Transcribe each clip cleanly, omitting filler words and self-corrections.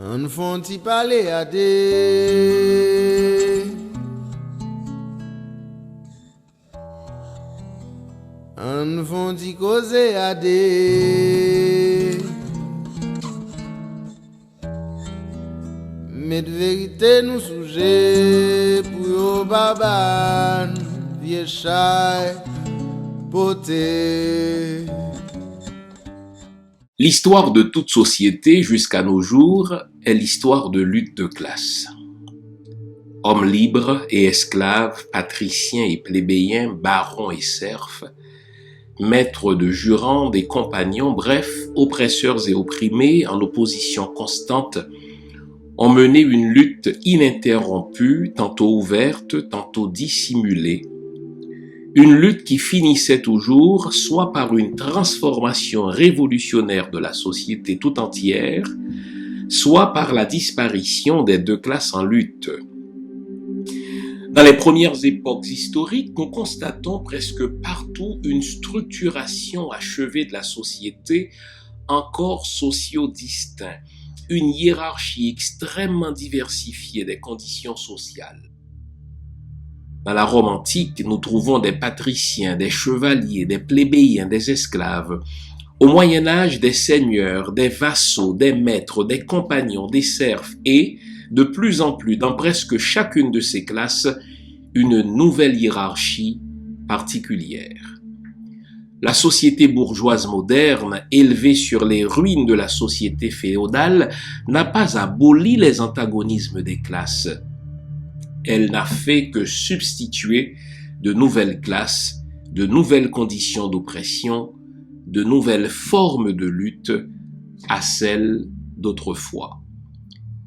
On font-y parler à des. On font-y causer à des. Mais de vérité nous souger pour yo baban, vieux chai, poté. L'histoire de toute société jusqu'à nos jours est l'histoire de lutte de classe. Hommes libres et esclaves, patriciens et plébéiens, barons et serfs, maîtres de jurande et compagnons, bref, oppresseurs et opprimés en opposition constante, ont mené une lutte ininterrompue, tantôt ouverte, tantôt dissimulée. Une lutte qui finissait toujours soit par une transformation révolutionnaire de la société tout entière, soit par la disparition des deux classes en lutte. Dans les premières époques historiques, nous constatons presque partout une structuration achevée de la société, encore socio-distinct, une hiérarchie extrêmement diversifiée des conditions sociales. Dans la Rome antique, nous trouvons des patriciens, des chevaliers, des plébéiens, des esclaves. Au Moyen Âge, des seigneurs, des vassaux, des maîtres, des compagnons, des serfs et, de plus en plus, dans presque chacune de ces classes, une nouvelle hiérarchie particulière. La société bourgeoise moderne, élevée sur les ruines de la société féodale, n'a pas aboli les antagonismes des classes. Elle n'a fait que substituer de nouvelles classes, de nouvelles conditions d'oppression, de nouvelles formes de lutte à celles d'autrefois.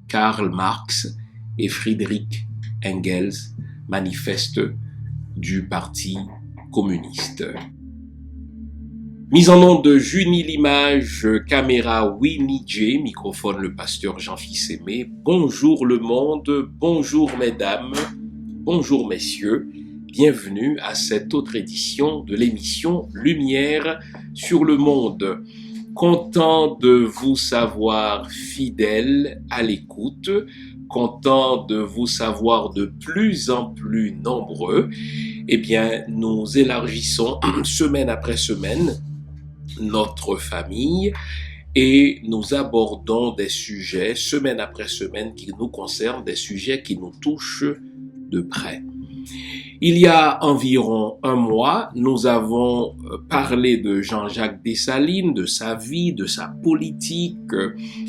Karl Marx et Friedrich Engels, manifeste du Parti communiste. Mise en onde de Junie l'image, caméra Winnie J, microphone le pasteur Jean-Fils Aimé. Bonjour le monde, bonjour mesdames, bonjour messieurs. Bienvenue à cette autre édition de l'émission Lumière sur le monde. Content de vous savoir fidèles à l'écoute, content de vous savoir de plus en plus nombreux. Eh bien, nous élargissons semaine après semaine notre famille et nous abordons des sujets semaine après semaine qui nous concernent, des sujets qui nous touchent de près. Il y a environ un mois, nous avons parlé de Jean-Jacques Dessalines, de sa vie, de sa politique,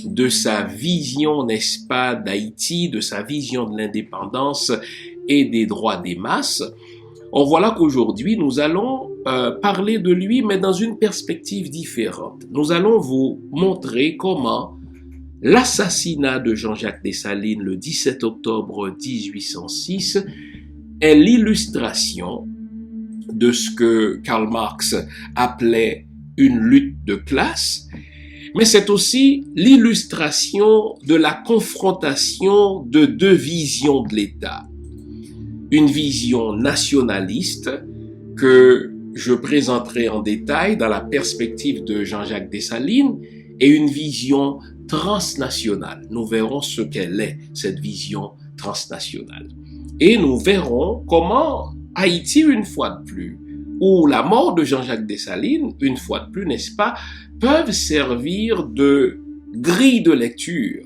de sa vision, n'est-ce pas, d'Haïti, de sa vision de l'indépendance et des droits des masses. Or voilà qu'aujourd'hui, nous allons parler de lui, mais dans une perspective différente. Nous allons vous montrer comment l'assassinat de Jean-Jacques Dessalines le 17 octobre 1806 est l'illustration de ce que Karl Marx appelait une lutte de classe, mais c'est aussi l'illustration de la confrontation de deux visions de l'État. Une vision nationaliste que je présenterai en détail dans la perspective de Jean-Jacques Dessalines et une vision transnationale. Nous verrons ce qu'elle est, cette vision transnationale. Et nous verrons comment Haïti, une fois de plus, ou la mort de Jean-Jacques Dessalines, une fois de plus, n'est-ce pas, peuvent servir de grille de lecture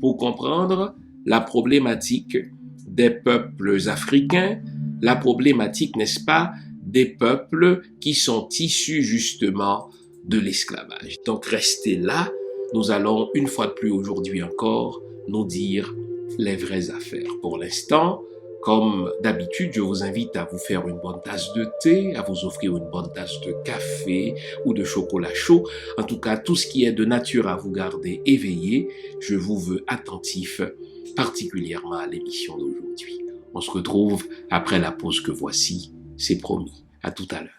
pour comprendre la problématique des peuples africains, la problématique, n'est-ce pas, des peuples qui sont issus justement de l'esclavage. Donc restez là, nous allons une fois de plus aujourd'hui encore nous dire les vraies affaires. Pour l'instant, comme d'habitude, je vous invite à vous faire une bonne tasse de thé, à vous offrir une bonne tasse de café ou de chocolat chaud. En tout cas, tout ce qui est de nature à vous garder éveillé, je vous veux attentif, particulièrement à l'émission d'aujourd'hui. On se retrouve après la pause que voici, c'est promis. À tout à l'heure.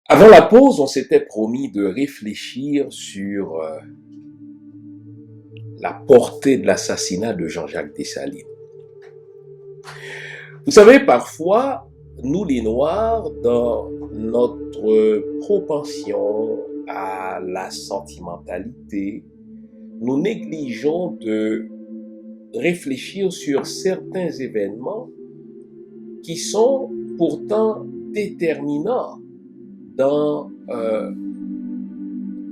Avant la pause, on s'était promis de réfléchir sur la portée de l'assassinat de Jean-Jacques Dessalines. Vous savez, parfois, nous les Noirs, dans notre propension à la sentimentalité, nous négligeons de réfléchir sur certains événements qui sont pourtant déterminants dans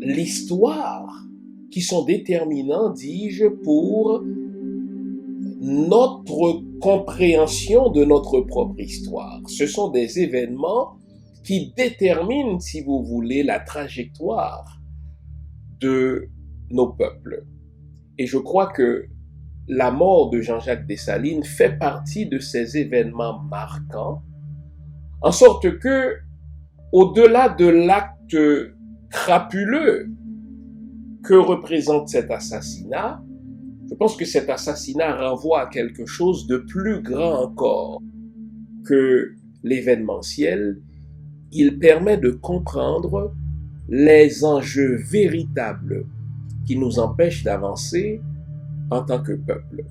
l'histoire, qui sont déterminants, dis-je, pour notre compréhension de notre propre histoire. Ce sont des événements qui déterminent, si vous voulez, la trajectoire de nos peuples. Et je crois que la mort de Jean-Jacques Dessalines fait partie de ces événements marquants, en sorte que, au-delà de l'acte crapuleux que représente cet assassinat, je pense que cet assassinat renvoie à quelque chose de plus grand encore que l'événementiel. Il permet de comprendre les enjeux véritables qui nous empêchent d'avancer en tant que peuple.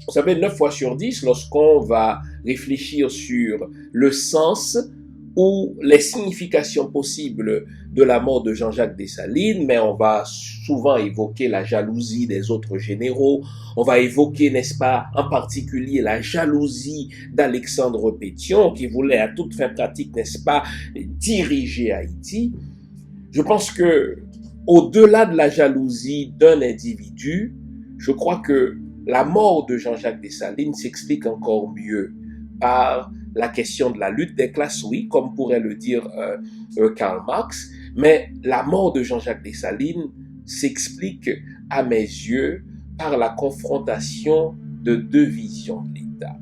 Vous savez, 9 fois sur 10, lorsqu'on va réfléchir sur le sens ou les significations possibles de la mort de Jean-Jacques Dessalines, mais on va souvent évoquer la jalousie des autres généraux, on va évoquer, n'est-ce pas, en particulier la jalousie d'Alexandre Pétion, qui voulait à toute fin pratique, n'est-ce pas, diriger Haïti. Je pense que, au-delà de la jalousie d'un individu, je crois que la mort de Jean-Jacques Dessalines s'explique encore mieux par la question de la lutte des classes, oui, comme pourrait le dire Karl Marx, mais la mort de Jean-Jacques Dessalines s'explique, à mes yeux, par la confrontation de deux visions de l'État.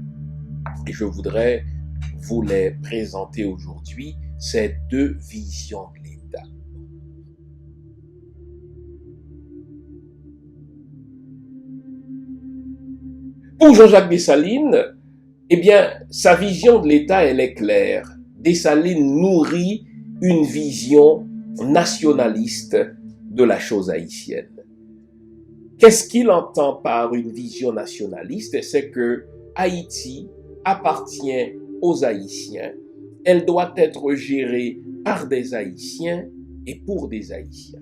Et je voudrais vous les présenter aujourd'hui, ces deux visions de l'État. Pour Jean-Jacques Dessalines, eh bien, sa vision de l'État, elle est claire. Dessalines nourrit une vision nationaliste de la chose haïtienne. Qu'est-ce qu'il entend par une vision nationaliste? C'est que Haïti appartient aux Haïtiens. Elle doit être gérée par des Haïtiens et pour des Haïtiens.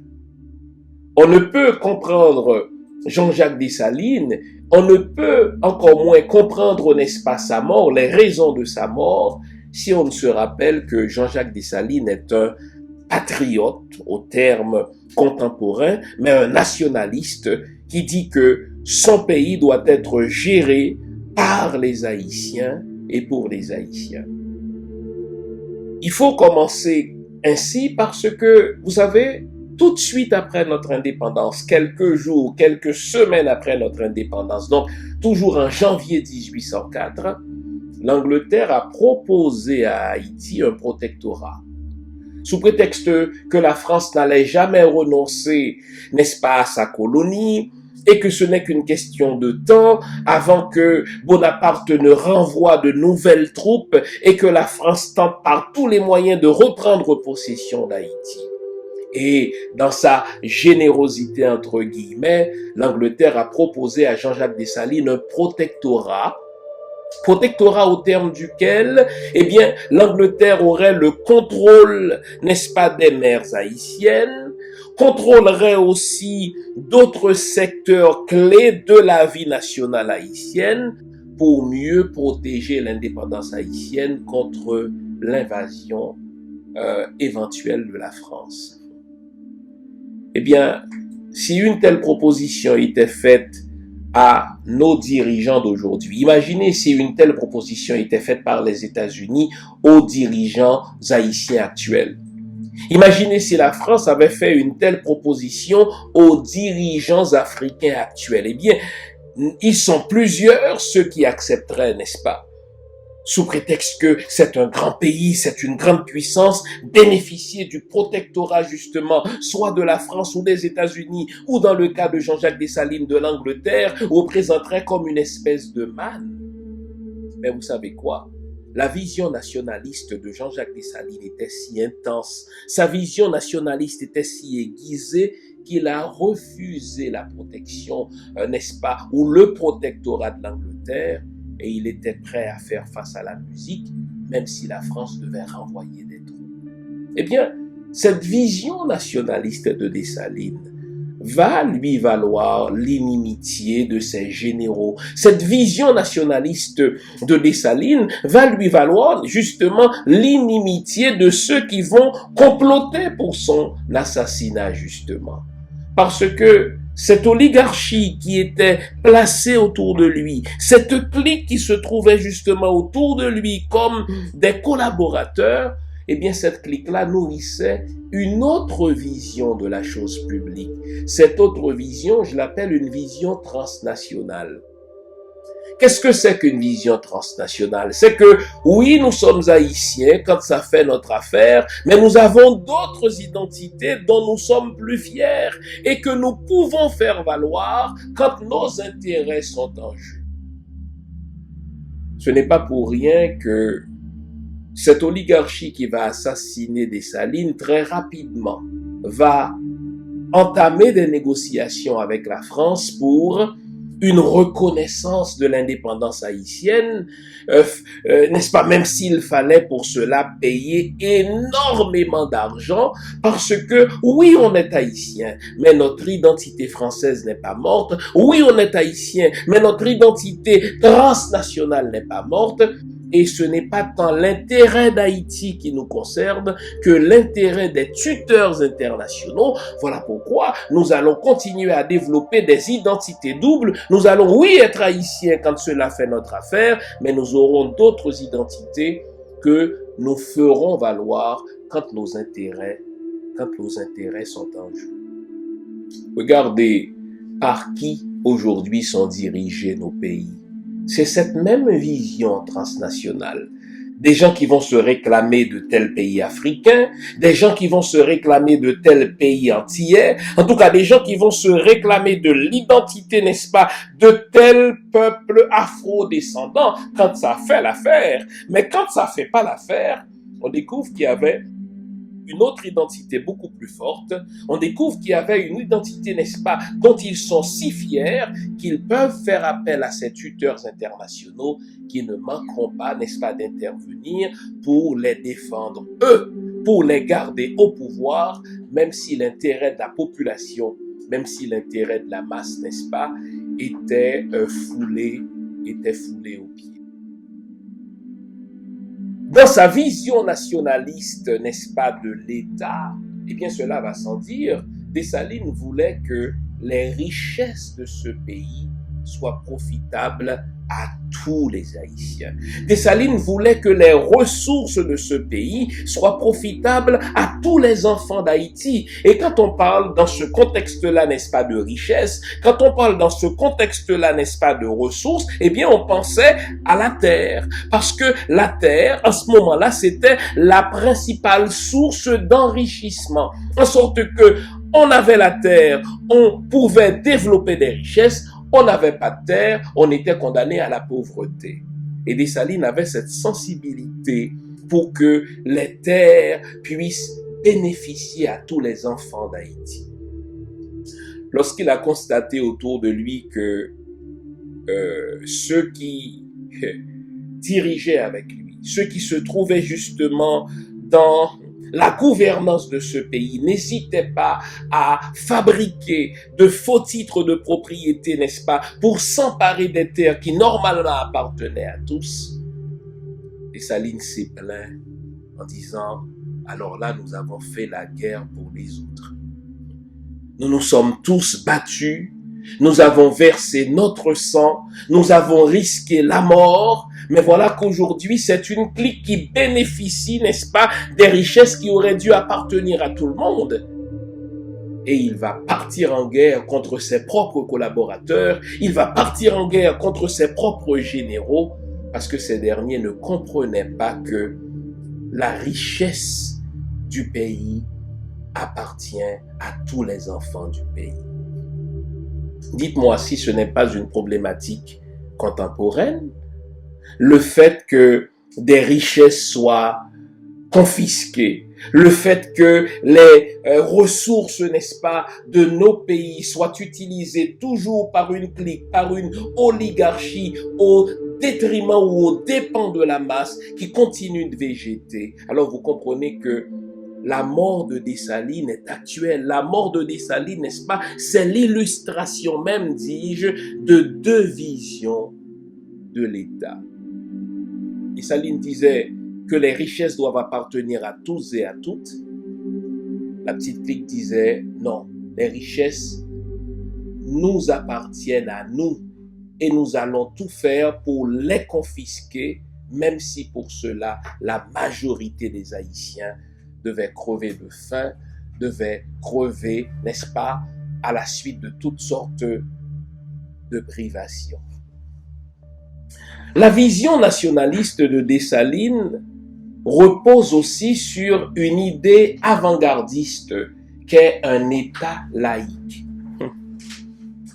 On ne peut comprendre Jean-Jacques Dessalines, on ne peut encore moins comprendre, n'est-ce pas, sa mort, les raisons de sa mort, si on ne se rappelle que Jean-Jacques Dessalines est un patriote au terme contemporain, mais un nationaliste qui dit que son pays doit être géré par les Haïtiens et pour les Haïtiens. Il faut commencer ainsi parce que, vous savez, tout de suite après notre indépendance, quelques jours, quelques semaines après notre indépendance, donc toujours en janvier 1804, l'Angleterre a proposé à Haïti un protectorat. Sous prétexte que la France n'allait jamais renoncer, n'est-ce pas, à sa colonie, et que ce n'est qu'une question de temps avant que Bonaparte ne renvoie de nouvelles troupes et que la France tente par tous les moyens de reprendre possession d'Haïti. Et dans sa générosité, entre guillemets, l'Angleterre a proposé à Jean-Jacques Dessalines un protectorat au terme duquel, eh bien, l'Angleterre aurait le contrôle, n'est-ce pas, des mers haïtiennes, contrôlerait aussi d'autres secteurs clés de la vie nationale haïtienne pour mieux protéger l'indépendance haïtienne contre l'invasion éventuelle de la France. Eh bien, si une telle proposition était faite à nos dirigeants d'aujourd'hui, imaginez si une telle proposition était faite par les États-Unis aux dirigeants haïtiens actuels. Imaginez si la France avait fait une telle proposition aux dirigeants africains actuels. Eh bien, ils sont plusieurs ceux qui accepteraient, n'est-ce pas? Sous prétexte que c'est un grand pays, c'est une grande puissance, bénéficier du protectorat justement, soit de la France ou des États-Unis, ou dans le cas de Jean-Jacques Dessalines de l'Angleterre, représenterait comme une espèce de manne. Mais vous savez quoi? la vision nationaliste de Jean-Jacques Dessalines était si intense, sa vision nationaliste était si aiguisée qu'il a refusé la protection, n'est-ce pas, ou le protectorat de l'Angleterre, et il était prêt à faire face à la musique, même si la France devait renvoyer des troupes. Eh bien, cette vision nationaliste de Dessalines va lui valoir l'inimitié de ses généraux. Cette vision nationaliste de Dessalines va lui valoir justement l'inimitié de ceux qui vont comploter pour son assassinat justement. Parce que cette oligarchie qui était placée autour de lui, cette clique qui se trouvait justement autour de lui comme des collaborateurs, eh bien cette clique-là nourrissait une autre vision de la chose publique. Cette autre vision, je l'appelle une vision transnationale. Qu'est-ce que c'est qu'une vision transnationale? C'est que, oui, nous sommes haïtiens quand ça fait notre affaire, mais nous avons d'autres identités dont nous sommes plus fiers et que nous pouvons faire valoir quand nos intérêts sont en jeu. Ce n'est pas pour rien que cette oligarchie qui va assassiner Dessalines très rapidement va entamer des négociations avec la France pour une reconnaissance de l'indépendance haïtienne, n'est-ce pas, même s'il fallait pour cela payer énormément d'argent, parce que oui, on est haïtien, mais notre identité française n'est pas morte, oui, on est haïtien, mais notre identité transnationale n'est pas morte, et ce n'est pas tant l'intérêt d'Haïti qui nous concerne que l'intérêt des tuteurs internationaux. Voilà pourquoi nous allons continuer à développer des identités doubles. Nous allons, oui, être haïtiens quand cela fait notre affaire, mais nous aurons d'autres identités que nous ferons valoir quand nos intérêts sont en jeu. Regardez par qui aujourd'hui sont dirigés nos pays. C'est cette même vision transnationale. Des gens qui vont se réclamer de tel pays africain, des gens qui vont se réclamer de tel pays antillais, en tout cas des gens qui vont se réclamer de l'identité, n'est-ce pas, de tel peuple afro-descendant quand ça fait l'affaire. Mais quand ça fait pas l'affaire, on découvre qu'il y avait une autre identité beaucoup plus forte. On découvre qu'il y avait une identité, n'est-ce pas, dont ils sont si fiers qu'ils peuvent faire appel à ces tuteurs internationaux qui ne manqueront pas, n'est-ce pas, d'intervenir pour les défendre, eux, pour les garder au pouvoir, même si l'intérêt de la population, même si l'intérêt de la masse, n'est-ce pas, était foulé aux pieds. Dans sa vision nationaliste, n'est-ce pas, de l'État, eh bien cela va sans dire, Dessalines voulait que les richesses de ce pays soient profitables à tous les Haïtiens. Dessalines voulait que les ressources de ce pays soient profitables à tous les enfants d'Haïti. Et quand on parle dans ce contexte-là, n'est-ce pas, de richesse, quand on parle dans ce contexte-là, n'est-ce pas, de ressources, eh bien on pensait à la terre. Parce que la terre, à ce moment-là, c'était la principale source d'enrichissement. En sorte que on avait la terre, on pouvait développer des richesses. On n'avait pas de terre, on était condamné à la pauvreté. Et Dessalines avait cette sensibilité pour que les terres puissent bénéficier à tous les enfants d'Haïti. Lorsqu'il a constaté autour de lui que ceux qui dirigeaient avec lui, ceux qui se trouvaient justement dans la gouvernance de ce pays, n'hésitait pas à fabriquer de faux titres de propriété, n'est-ce pas, pour s'emparer des terres qui normalement appartenaient à tous. Dessalines s'est plaint en disant, alors là, nous avons fait la guerre pour les autres. Nous nous sommes tous battus, nous avons versé notre sang, nous avons risqué la mort, mais voilà qu'aujourd'hui, c'est une clique qui bénéficie, n'est-ce pas, des richesses qui auraient dû appartenir à tout le monde. Et il va partir en guerre contre ses propres collaborateurs, il va partir en guerre contre ses propres généraux, parce que ces derniers ne comprenaient pas que la richesse du pays appartient à tous les enfants du pays. Dites-moi si ce n'est pas une problématique contemporaine, le fait que des richesses soient confisquées, le fait que les ressources, n'est-ce pas, de nos pays soient utilisées toujours par une clique, par une oligarchie au détriment ou aux dépens de la masse qui continue de végéter. Alors vous comprenez que la mort de Dessalines est actuelle. La mort de Dessalines, n'est-ce pas, c'est l'illustration même, dis-je, de deux visions de l'État. Dessalines disait que les richesses doivent appartenir à tous et à toutes. La petite clique disait non, les richesses nous appartiennent à nous et nous allons tout faire pour les confisquer, même si pour cela la majorité des Haïtiens devaient crever de faim, devaient crever, n'est-ce pas, à la suite de toutes sortes de privations. La vision nationaliste de Dessalines repose aussi sur une idée avant-gardiste qu'est un État laïque.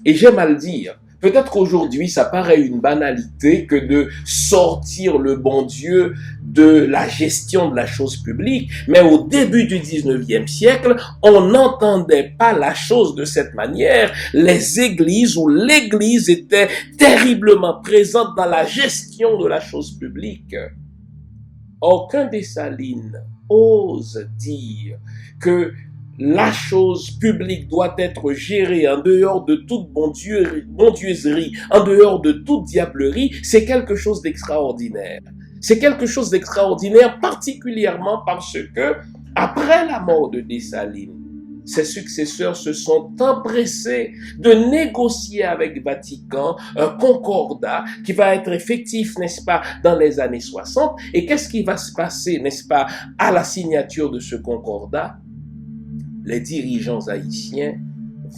Et j'aime à le dire, peut-être qu'aujourd'hui ça paraît une banalité que de sortir le bon Dieu de la gestion de la chose publique, mais au début du 19e siècle, on n'entendait pas la chose de cette manière. Les églises ou l'église était terriblement présente dans la gestion de la chose publique. Aucun Dessalines ose dire que la chose publique doit être gérée en dehors de toute bondieuserie, en dehors de toute diablerie. C'est quelque chose d'extraordinaire. C'est quelque chose d'extraordinaire, particulièrement parce que, après la mort de Dessalines, ses successeurs se sont empressés de négocier avec Vatican un concordat qui va être effectif, n'est-ce pas, dans les années 60. Et qu'est-ce qui va se passer, n'est-ce pas, à la signature de ce concordat? Les dirigeants haïtiens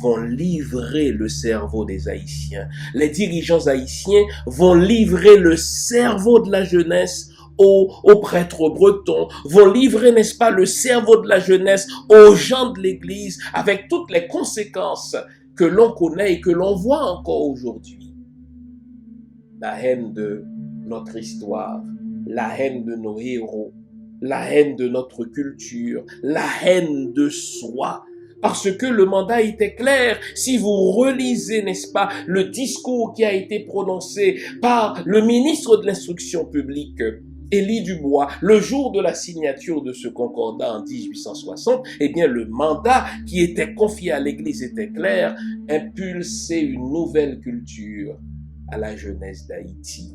vont livrer le cerveau des Haïtiens. Les dirigeants haïtiens vont livrer le cerveau de la jeunesse aux prêtres bretons, vont livrer, n'est-ce pas, le cerveau de la jeunesse aux gens de l'Église, avec toutes les conséquences que l'on connaît et que l'on voit encore aujourd'hui. La haine de notre histoire, la haine de nos héros, la haine de notre culture, la haine de soi. Parce que le mandat était clair. Si vous relisez, n'est-ce pas, le discours qui a été prononcé par le ministre de l'Instruction publique, Élie Dubois, le jour de la signature de ce concordat en 1860, eh bien, le mandat qui était confié à l'Église était clair: impulser une nouvelle culture à la jeunesse d'Haïti.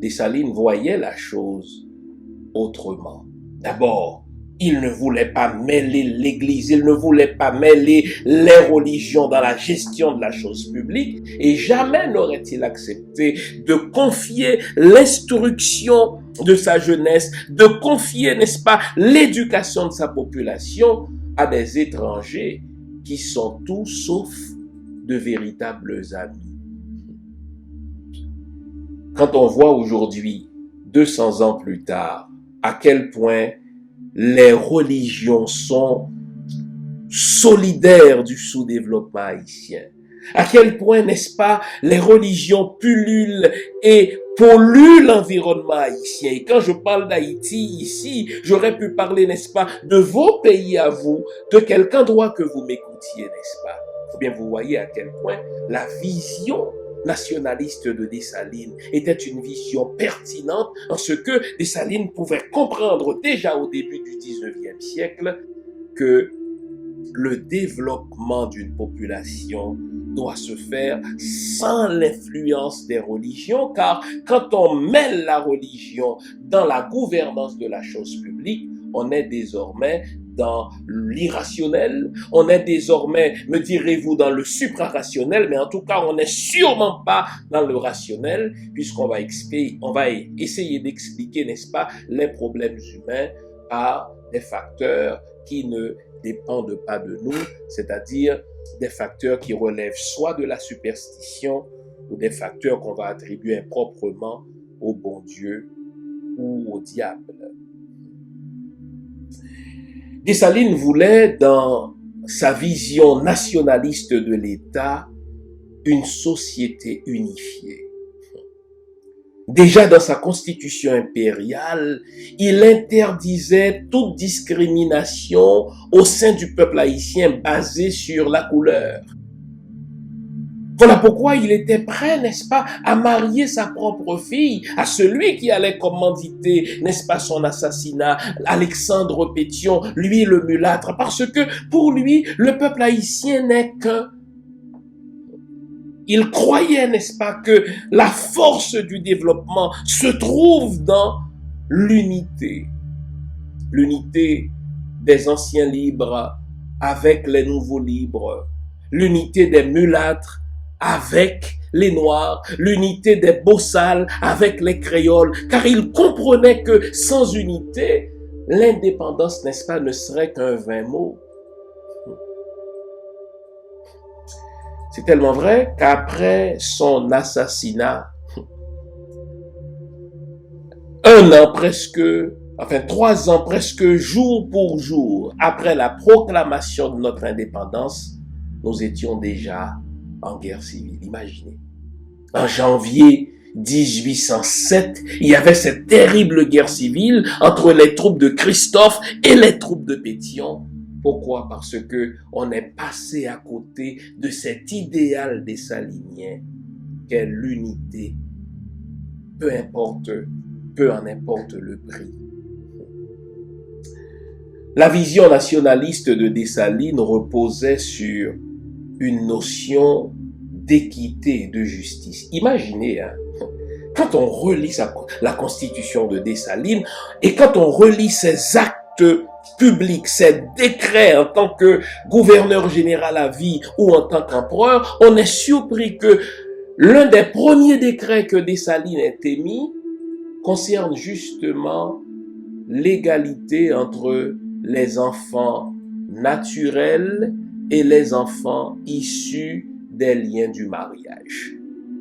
Dessalines voyait la chose autrement. D'abord, il ne voulait pas mêler l'Église, il ne voulait pas mêler les religions dans la gestion de la chose publique, et jamais n'aurait-il accepté de confier l'instruction de sa jeunesse, de confier, n'est-ce pas, l'éducation de sa population à des étrangers qui sont tout sauf de véritables amis. Quand on voit aujourd'hui, 200 ans plus tard, à quel point les religions sont solidaires du sous-développement haïtien, à quel point, n'est-ce pas, les religions pullulent et polluent l'environnement haïtien. Et quand je parle d'Haïti ici, j'aurais pu parler, n'est-ce pas, de vos pays à vous, de quelque endroit que vous m'écoutiez, n'est-ce pas? Ou bien vous voyez à quel point la vision nationaliste de Dessalines était une vision pertinente, en ce que Dessalines pouvait comprendre déjà au début du 19e siècle que le développement d'une population doit se faire sans l'influence des religions, car quand on mêle la religion dans la gouvernance de la chose publique, on est désormais dans l'irrationnel, on est désormais, me direz-vous, dans le suprarationnel, mais en tout cas, on n'est sûrement pas dans le rationnel, puisqu'on va essayer d'expliquer, n'est-ce pas, les problèmes humains par des facteurs qui ne dépendent pas de nous, c'est-à-dire des facteurs qui relèvent soit de la superstition ou des facteurs qu'on va attribuer improprement au bon Dieu ou au diable. Dessalines voulait, dans sa vision nationaliste de l'État, une société unifiée. Déjà dans sa constitution impériale, il interdisait toute discrimination au sein du peuple haïtien basée sur la couleur. Voilà pourquoi il était prêt, n'est-ce pas, à marier sa propre fille à celui qui allait commanditer, n'est-ce pas, son assassinat, Alexandre Pétion, lui le mulâtre, parce que pour lui, le peuple haïtien n'est qu'un. Il croyait, n'est-ce pas, que la force du développement se trouve dans l'unité. L'unité des anciens libres avec les nouveaux libres. L'unité des mulâtres avec les noirs, l'unité des bossales avec les créoles, car il comprenait que sans unité, l'indépendance, n'est-ce pas, ne serait qu'un vain mot. C'est tellement vrai qu'après son assassinat, 3 ans presque jour pour jour après la proclamation de notre indépendance, nous étions déjà en guerre civile. Imaginez. En janvier 1807, il y avait cette terrible guerre civile entre les troupes de Christophe et les troupes de Pétion. Pourquoi? Parce que on est passé à côté de cet idéal dessalinien qu'est l'unité. Peu en importe le prix. La vision nationaliste de Dessalines reposait sur une notion d'équité et de justice. Imaginez, quand on relit la constitution de Dessalines et quand on relit ses actes publics, ses décrets en tant que gouverneur général à vie ou en tant qu'empereur, on est surpris que l'un des premiers décrets que Dessalines ait émis concerne justement l'égalité entre les enfants naturels et les enfants issus des liens du mariage.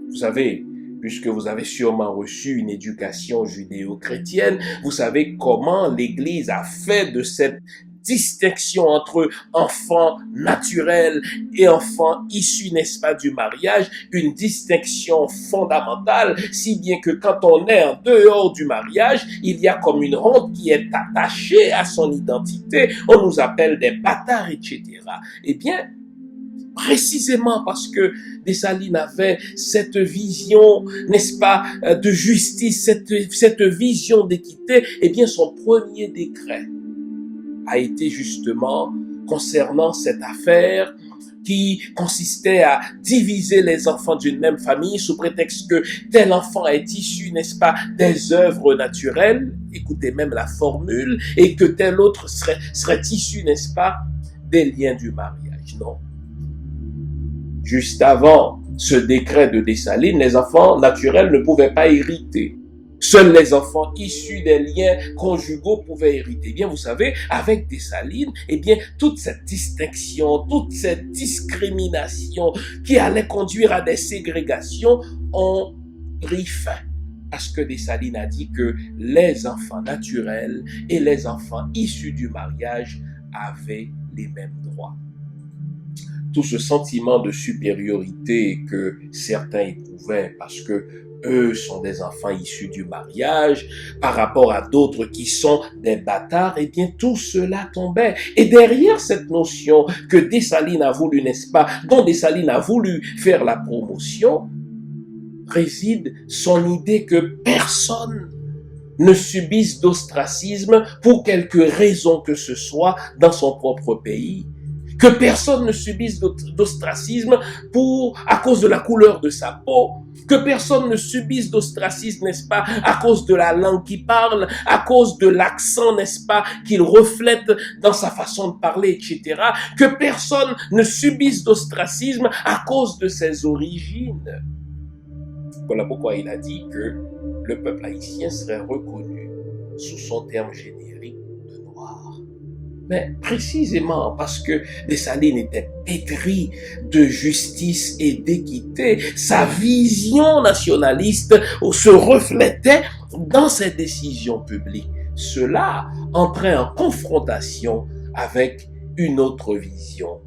Vous savez, puisque vous avez sûrement reçu une éducation judéo-chrétienne, vous savez comment l'Église a fait de cette distinction entre enfants naturels et enfants issus, n'est-ce pas, du mariage, une distinction fondamentale, si bien que quand on est en dehors du mariage, il y a comme une honte qui est attachée à son identité, on nous appelle des bâtards, etc. Eh bien, précisément parce que Dessalines avait cette vision, n'est-ce pas, de justice, cette vision d'équité, eh bien, son premier décret a été justement concernant cette affaire qui consistait à diviser les enfants d'une même famille sous prétexte que tel enfant est issu, n'est-ce pas, des œuvres naturelles, écoutez même la formule, et que tel autre serait issu, n'est-ce pas, des liens du mariage. Non. Juste avant ce décret de Dessalines, les enfants naturels ne pouvaient pas hériter. Seuls les enfants issus des liens conjugaux pouvaient hériter. Eh bien, vous savez, avec Dessalines, eh bien, toute cette distinction, toute cette discrimination qui allait conduire à des ségrégations ont pris fin. Parce que Dessalines a dit que les enfants naturels et les enfants issus du mariage avaient les mêmes droits. Tout ce sentiment de supériorité que certains éprouvaient parce que eux sont des enfants issus du mariage par rapport à d'autres qui sont des bâtards, eh bien tout cela tombait. Et derrière cette notion que Dessalines a voulu, n'est-ce pas, dont Dessalines a voulu faire la promotion, réside son idée que personne ne subisse d'ostracisme pour quelque raison que ce soit dans son propre pays. Que personne ne subisse d'ostracisme à cause de la couleur de sa peau, que personne ne subisse d'ostracisme, n'est-ce pas, à cause de la langue qu'il parle, à cause de l'accent, n'est-ce pas, qu'il reflète dans sa façon de parler, etc. Que personne ne subisse d'ostracisme à cause de ses origines. Voilà pourquoi il a dit que le peuple haïtien serait reconnu sous son terme générique de noir. Mais précisément parce que Dessalines était pétri de justice et d'équité, sa vision nationaliste se reflétait dans ses décisions publiques. Cela entrait en confrontation avec une autre vision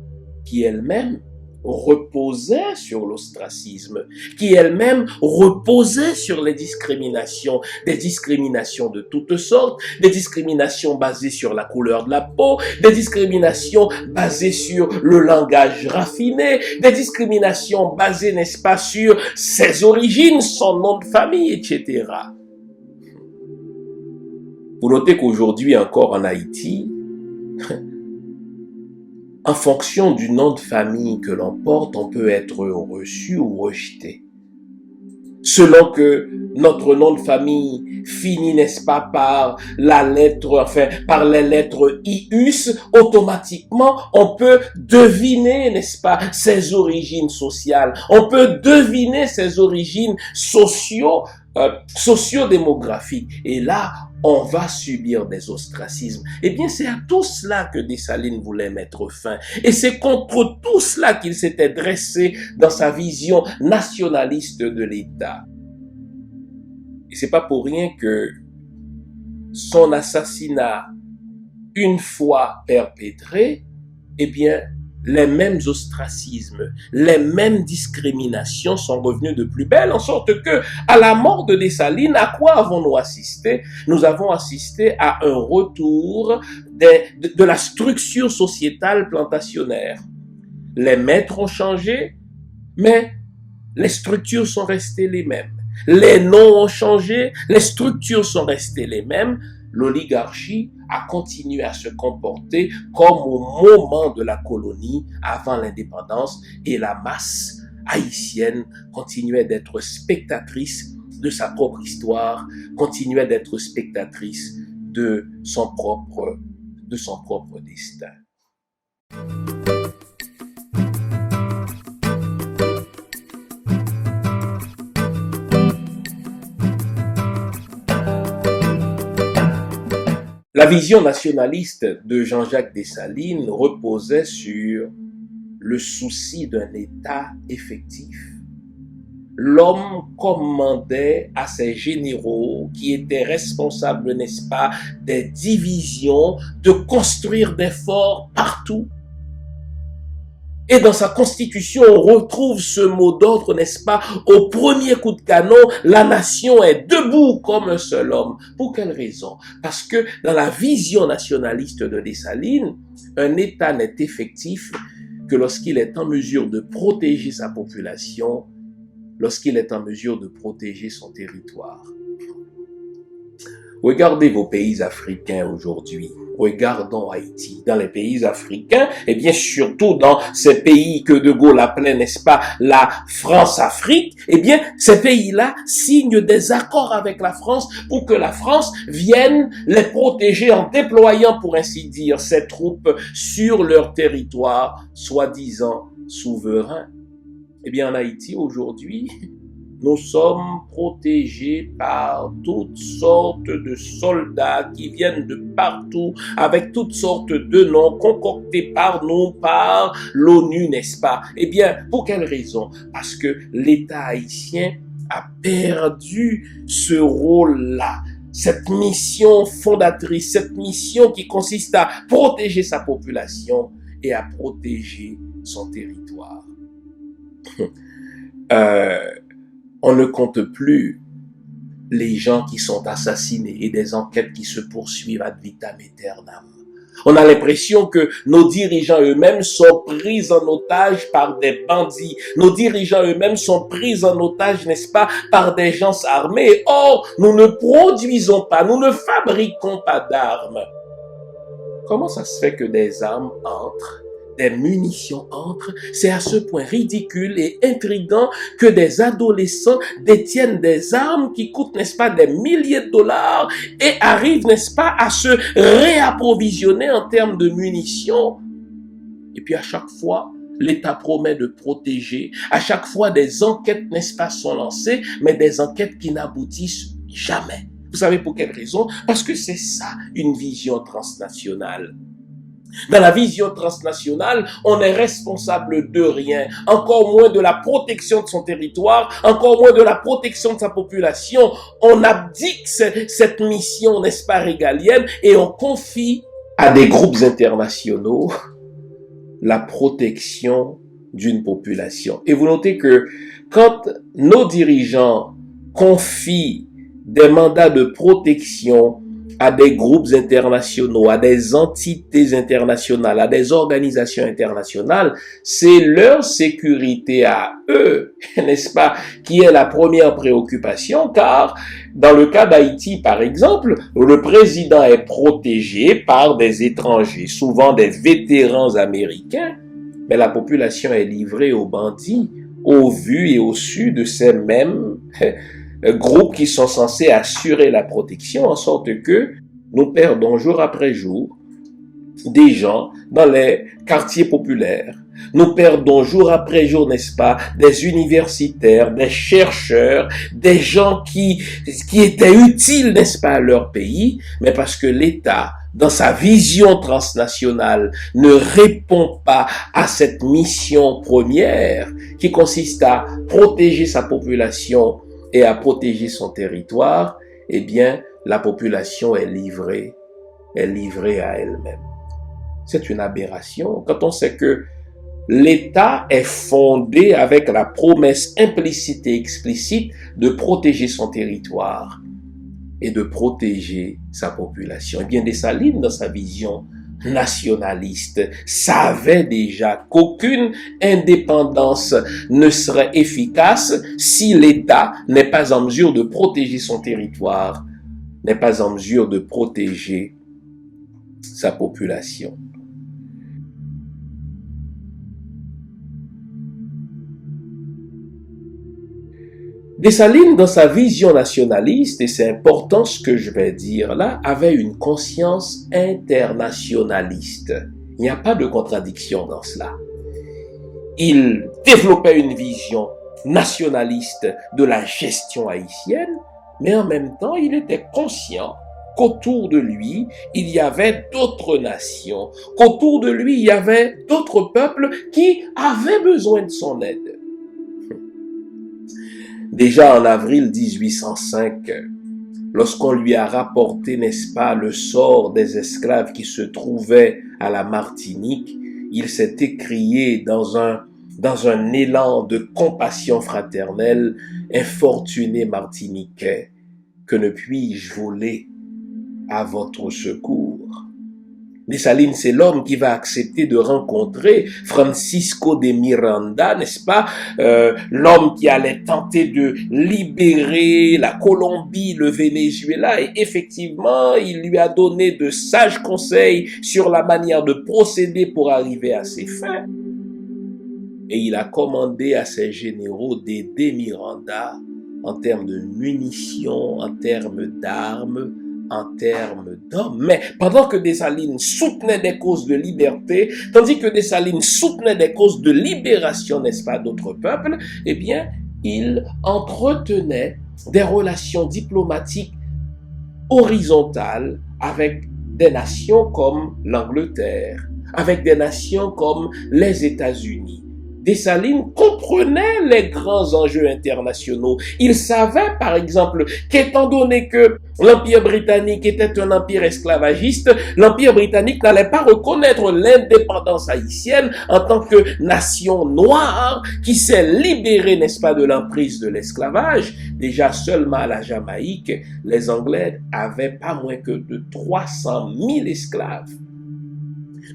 qui elle-même reposait sur l'ostracisme, qui elle-même reposait sur les discriminations, des discriminations de toutes sortes, des discriminations basées sur la couleur de la peau, des discriminations basées sur le langage raffiné, des discriminations basées, n'est-ce pas, sur ses origines, son nom de famille, etc. Vous notez qu'aujourd'hui encore en Haïti, en fonction du nom de famille que l'on porte, on peut être reçu ou rejeté. Selon que notre nom de famille finit, n'est-ce pas, par par les lettres IUS, automatiquement, on peut deviner, n'est-ce pas, ses origines sociales. On peut deviner ses origines sociodémographiques. Et là, on va subir des ostracismes. Eh bien, c'est à tout cela que Dessalines voulait mettre fin. Et c'est contre tout cela qu'il s'était dressé dans sa vision nationaliste de l'État. Et c'est pas pour rien que son assassinat, une fois perpétré, eh bien, les mêmes ostracismes, les mêmes discriminations sont revenues de plus belle, en sorte que, à la mort de Dessalines, à quoi avons-nous assisté? Nous avons assisté à un retour de la structure sociétale plantationnaire. Les maîtres ont changé, mais les structures sont restées les mêmes. Les noms ont changé, les structures sont restées les mêmes. L'oligarchie a continué à se comporter comme au moment de la colonie, avant l'indépendance, et la masse haïtienne continuait d'être spectatrice de sa propre histoire, continuait d'être spectatrice de son propre destin. La vision nationaliste de Jean-Jacques Dessalines reposait sur le souci d'un État effectif. L'homme commandait à ses généraux, qui étaient responsables, n'est-ce pas, des divisions, de construire des forts partout. Et dans sa constitution, on retrouve ce mot d'ordre, n'est-ce pas? Au premier coup de canon, la nation est debout comme un seul homme. Pour quelle raison? Parce que dans la vision nationaliste de Dessalines, un État n'est effectif que lorsqu'il est en mesure de protéger sa population, lorsqu'il est en mesure de protéger son territoire. Regardez vos pays africains aujourd'hui. Regardons Haïti. Dans les pays africains, et bien surtout dans ces pays que De Gaulle appelait, n'est-ce pas, la France-Afrique, eh bien, ces pays-là signent des accords avec la France pour que la France vienne les protéger en déployant, pour ainsi dire, ses troupes sur leur territoire, soi-disant souverain. Eh bien, en Haïti, aujourd'hui, nous sommes protégés par toutes sortes de soldats qui viennent de partout, avec toutes sortes de noms concoctés par nous, par l'ONU, n'est-ce pas? Eh bien, pour quelle raison? Parce que l'État haïtien a perdu ce rôle-là, cette mission fondatrice, cette mission qui consiste à protéger sa population et à protéger son territoire. On ne compte plus les gens qui sont assassinés et des enquêtes qui se poursuivent ad vitam aeternam. On a l'impression que nos dirigeants eux-mêmes sont pris en otage par des bandits. Nos dirigeants eux-mêmes sont pris en otage, n'est-ce pas, par des gens armés. Or, nous ne produisons pas, nous ne fabriquons pas d'armes. Comment ça se fait que des armes entrent, des munitions entrent? C'est à ce point ridicule et intriguant que des adolescents détiennent des armes qui coûtent, n'est-ce pas, des milliers de dollars et arrivent, n'est-ce pas, à se réapprovisionner en termes de munitions. Et puis à chaque fois, l'État promet de protéger. À chaque fois, des enquêtes, n'est-ce pas, sont lancées, mais des enquêtes qui n'aboutissent jamais. Vous savez pour quelle raison? Parce que c'est ça, une vision transnationale. Dans la vision transnationale, on est responsable de rien, encore moins de la protection de son territoire, encore moins de la protection de sa population. On abdique cette mission, n'est-ce pas, régalienne, et on confie à des groupes internationaux la protection d'une population. Et vous notez que quand nos dirigeants confient des mandats de protection à des groupes internationaux, à des entités internationales, à des organisations internationales, c'est leur sécurité à eux, n'est-ce pas, qui est la première préoccupation, car dans le cas d'Haïti, par exemple, le président est protégé par des étrangers, souvent des vétérans américains, mais la population est livrée aux bandits, au vu et au su de ces mêmes groupes qui sont censés assurer la protection, en sorte que nous perdons jour après jour des gens dans les quartiers populaires. Nous perdons jour après jour, n'est-ce pas, des universitaires, des chercheurs, des gens qui étaient utiles, n'est-ce pas, à leur pays, mais parce que l'État, dans sa vision transnationale, ne répond pas à cette mission première qui consiste à protéger sa population et à protéger son territoire, eh bien, la population est livrée à elle-même. C'est une aberration quand on sait que l'État est fondé avec la promesse implicite et explicite de protéger son territoire et de protéger sa population. Eh bien, Dessalines, dans sa vision nationaliste, savait déjà qu'aucune indépendance ne serait efficace si l'État n'est pas en mesure de protéger son territoire, n'est pas en mesure de protéger sa population. Dessalines, dans sa vision nationaliste, et c'est important ce que je vais dire là, avait une conscience internationaliste. Il n'y a pas de contradiction dans cela. Il développait une vision nationaliste de la gestion haïtienne, mais en même temps, il était conscient qu'autour de lui, il y avait d'autres nations, qu'autour de lui, il y avait d'autres peuples qui avaient besoin de son aide. Déjà en avril 1805, lorsqu'on lui a rapporté, n'est-ce pas, le sort des esclaves qui se trouvaient à la Martinique, il s'est écrié dans un élan de compassion fraternelle, « Infortuné Martiniquais, que ne puis-je voler à votre secours ?» Dessalines, c'est l'homme qui va accepter de rencontrer Francisco de Miranda, n'est-ce pas, l'homme qui allait tenter de libérer la Colombie, le Venezuela, et effectivement, il lui a donné de sages conseils sur la manière de procéder pour arriver à ses fins. Et il a commandé à ses généraux d'aider Miranda en termes de munitions, en termes d'armes, en termes d'hommes. Mais pendant que Dessalines soutenait des causes de liberté, tandis que Dessalines soutenait des causes de libération, n'est-ce pas, d'autres peuples, eh bien, il entretenait des relations diplomatiques horizontales avec des nations comme l'Angleterre, avec des nations comme les États-Unis. Dessalines comprenait les grands enjeux internationaux. Il savait, par exemple, qu'étant donné que l'Empire britannique était un empire esclavagiste, l'Empire britannique n'allait pas reconnaître l'indépendance haïtienne en tant que nation noire qui s'est libérée, n'est-ce pas, de l'emprise de l'esclavage. Déjà seulement à la Jamaïque, les Anglais avaient pas moins que de 300 000 esclaves.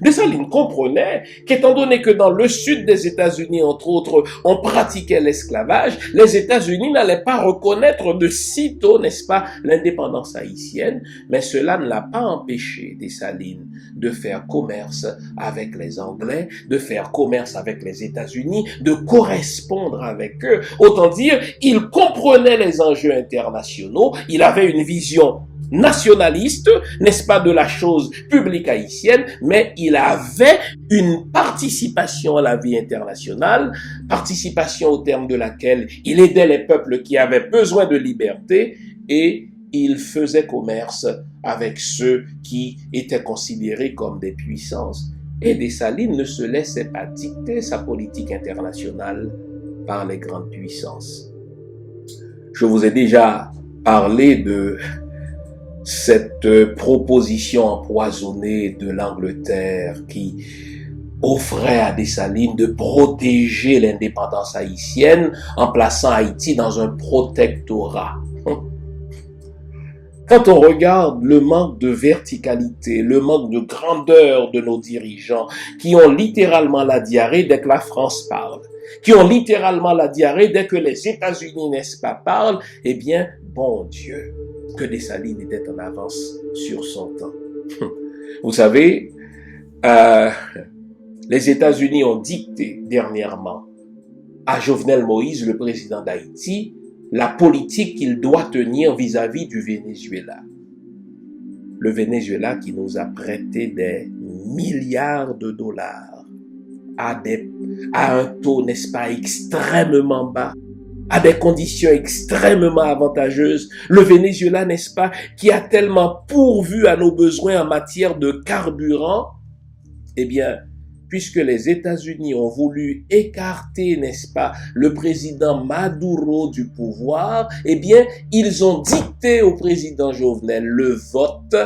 Dessalines comprenait qu'étant donné que dans le sud des États-Unis, entre autres, on pratiquait l'esclavage, les États-Unis n'allaient pas reconnaître de sitôt, n'est-ce pas, l'indépendance haïtienne, mais cela ne l'a pas empêché, Dessalines, de faire commerce avec les Anglais, de faire commerce avec les États-Unis, de correspondre avec eux. Autant dire, il comprenait les enjeux internationaux, il avait une vision nationaliste, n'est-ce pas, de la chose publique haïtienne, mais il avait une participation à la vie internationale, participation au terme de laquelle il aidait les peuples qui avaient besoin de liberté et il faisait commerce avec ceux qui étaient considérés comme des puissances. Et Dessalines ne se laissait pas dicter sa politique internationale par les grandes puissances. Je vous ai déjà parlé de cette proposition empoisonnée de l'Angleterre qui offrait à Dessalines de protéger l'indépendance haïtienne en plaçant Haïti dans un protectorat. Quand on regarde le manque de verticalité, le manque de grandeur de nos dirigeants qui ont littéralement la diarrhée dès que la France parle, qui ont littéralement la diarrhée dès que les États-Unis, n'est-ce pas, parlent, eh bien, bon Dieu, que Dessalines était en avance sur son temps. Vous savez, les États-Unis ont dicté dernièrement à Jovenel Moïse, le président d'Haïti, la politique qu'il doit tenir vis-à-vis du Venezuela. Le Venezuela qui nous a prêté des milliards de dollars à un taux, n'est-ce pas, extrêmement bas, à des conditions extrêmement avantageuses. Le Venezuela, n'est-ce pas, qui a tellement pourvu à nos besoins en matière de carburant, eh bien, puisque les États-Unis ont voulu écarter, n'est-ce pas, le président Maduro du pouvoir, eh bien, ils ont dicté au président Jovenel le vote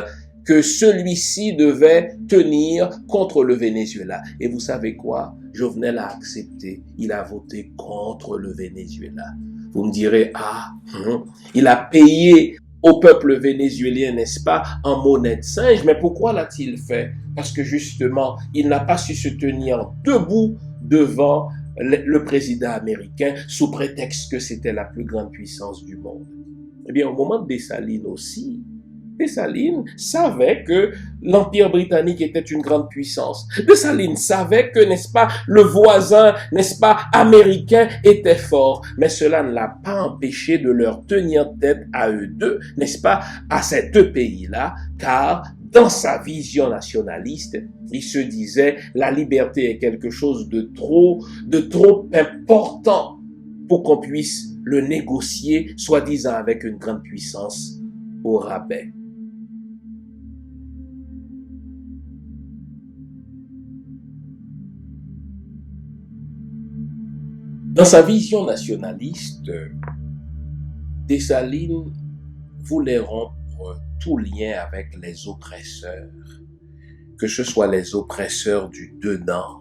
que celui-ci devait tenir contre le Venezuela. Et vous savez quoi? Jovenel a accepté. Il a voté contre le Venezuela. Vous me direz, il a payé au peuple vénézuélien, n'est-ce pas, en monnaie de singe. Mais pourquoi l'a-t-il fait? Parce que justement, il n'a pas su se tenir debout devant le président américain sous prétexte que c'était la plus grande puissance du monde. Eh bien, au moment de Dessalines aussi, Dessalines savait que l'Empire britannique était une grande puissance. Dessalines savait que, n'est-ce pas, le voisin, n'est-ce pas, américain était fort. Mais cela ne l'a pas empêché de leur tenir tête à eux deux, n'est-ce pas, à ces deux pays-là, car dans sa vision nationaliste, il se disait la liberté est quelque chose de trop important pour qu'on puisse le négocier, soi-disant avec une grande puissance au rabais. Dans sa vision nationaliste, Dessalines voulait rompre tout lien avec les oppresseurs, que ce soit les oppresseurs du dedans